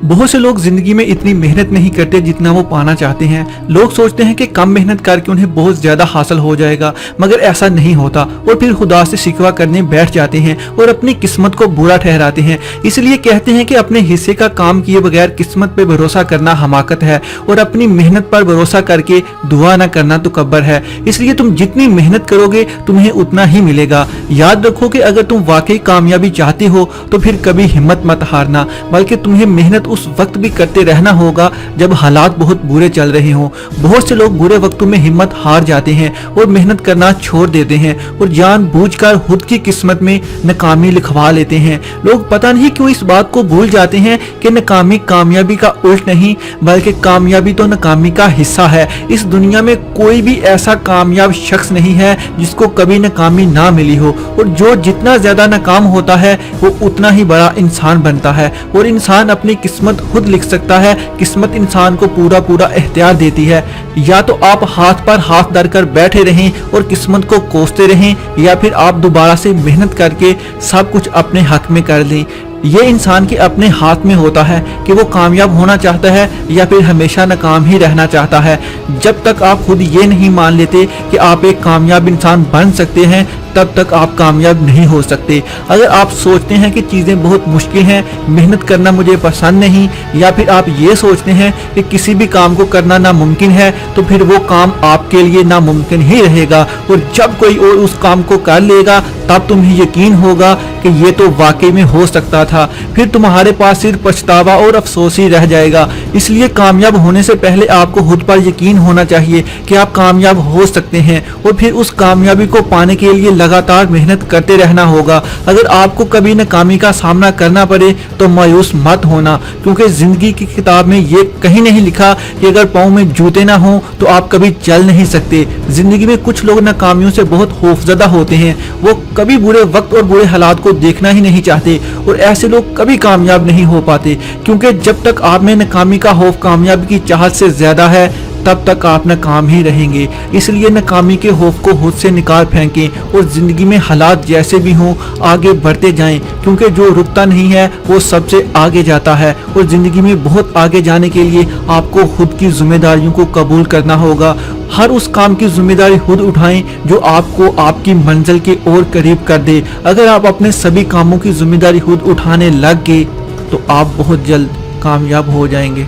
बहुत से लोग जिंदगी में इतनी मेहनत नहीं करते जितना वो पाना चाहते हैं। लोग सोचते हैं कि कम मेहनत करके उन्हें बहुत ज्यादा हासिल हो जाएगा, मगर ऐसा नहीं होता और फिर खुदा से शिकवा करने बैठ जाते हैं और अपनी किस्मत को बुरा ठहराते हैं। इसलिए कहते हैं कि अपने हिस्से का काम किए बगैर किस्मत पे भरोसा करना हमाकत है और अपनी मेहनत पर भरोसा करके दुआ न करना तकब्बर है। इसलिए तुम जितनी मेहनत करोगे तुम्हें उतना ही मिलेगा। याद रखो कि अगर तुम वाकई कामयाबी चाहते हो तो फिर कभी हिम्मत मत हारना, बल्कि तुम्हें मेहनत उस वक्त भी करते रहना होगा जब हालात बहुत बुरे चल रहे हों। बहुत से लोग बुरे वक्तों में हिम्मत हार जाते हैं और मेहनत करना छोड़ देते हैं और जानबूझकर खुद की किस्मत में नाकामी लिखवा लेते हैं। लोग पता नहीं क्यों इस बात को भूल जाते हैं कि नाकामी कामयाबी का उल्ट नहीं, बल्कि कामयाबी तो नाकामी का हिस्सा है। इस दुनिया में कोई भी ऐसा कामयाब शख्स नहीं है जिसको कभी नाकामी ना मिली हो, और जो जितना ज्यादा नाकाम होता है वो उतना ही बड़ा इंसान बनता है। और इंसान अपनी किस्मत खुद लिख सकता है। किस्मत इंसान को पूरा पूरा इख्तियार देती है। या तो आप हाथ पर हाथ धर कर बैठे रहें और किस्मत को कोसते रहें, या फिर आप दोबारा से मेहनत करके सब कुछ अपने हक में कर लें। ये इंसान के अपने हाथ में होता है कि वो कामयाब होना चाहता है या फिर हमेशा नाकाम ही रहना चाहता है। जब तक आप खुद ये नहीं मान लेते कि आप एक कामयाब इंसान बन सकते हैं, तब तक आप कामयाब नहीं हो सकते। अगर आप सोचते हैं कि चीज़ें बहुत मुश्किल हैं, मेहनत करना मुझे पसंद नहीं, या फिर आप ये सोचते हैं कि किसी भी काम को करना नामुमकिन है, तो फिर वो काम आपके लिए नामुमकिन ही रहेगा। और जब कोई और उस काम को कर लेगा तब तुम्हें यकीन होगा कि ये तो वाकई में हो सकता था। फिर तुम्हारे पास सिर्फ पछतावा और अफसोस ही रह जाएगा। इसलिए कामयाब होने से पहले आपको खुद पर यकीन होना चाहिए कि आप कामयाब हो सकते हैं, और फिर उस कामयाबी को पाने के लिए लगातार मेहनत करते रहना होगा। अगर आपको कभी नाकामी का सामना करना पड़े तो मायूस मत होना, क्योंकि जिंदगी की किताब में ये कहीं नहीं लिखा कि अगर पाँव में जूते ना हो तो आप कभी चल नहीं सकते। जिंदगी में कुछ लोग नाकामियों से बहुत खौफजदा होते हैं। वो कभी बुरे वक्त और बुरे हालात को देखना ही नहीं चाहते, और ऐसे लोग कभी कामयाब नहीं हो पाते, क्योंकि जब तक आप में नाकामी का खौफ कामयाबी की चाहत से ज्यादा है तब तक आप नाकाम ही रहेंगे। इसलिए नाकामी के खौफ को खुद से निकाल फेंकें और जिंदगी में हालात जैसे भी हों आगे बढ़ते जाएं, क्योंकि जो रुकता नहीं है वो सबसे आगे जाता है। और जिंदगी में बहुत आगे जाने के लिए आपको खुद की जिम्मेदारियों को कबूल करना होगा। हर उस काम की जिम्मेदारी खुद उठाएं जो आपको आपकी मंजिल के और करीब कर दे। अगर आप अपने सभी कामों की जिम्मेदारी खुद उठाने लग गए तो आप बहुत जल्द कामयाब हो जाएंगे।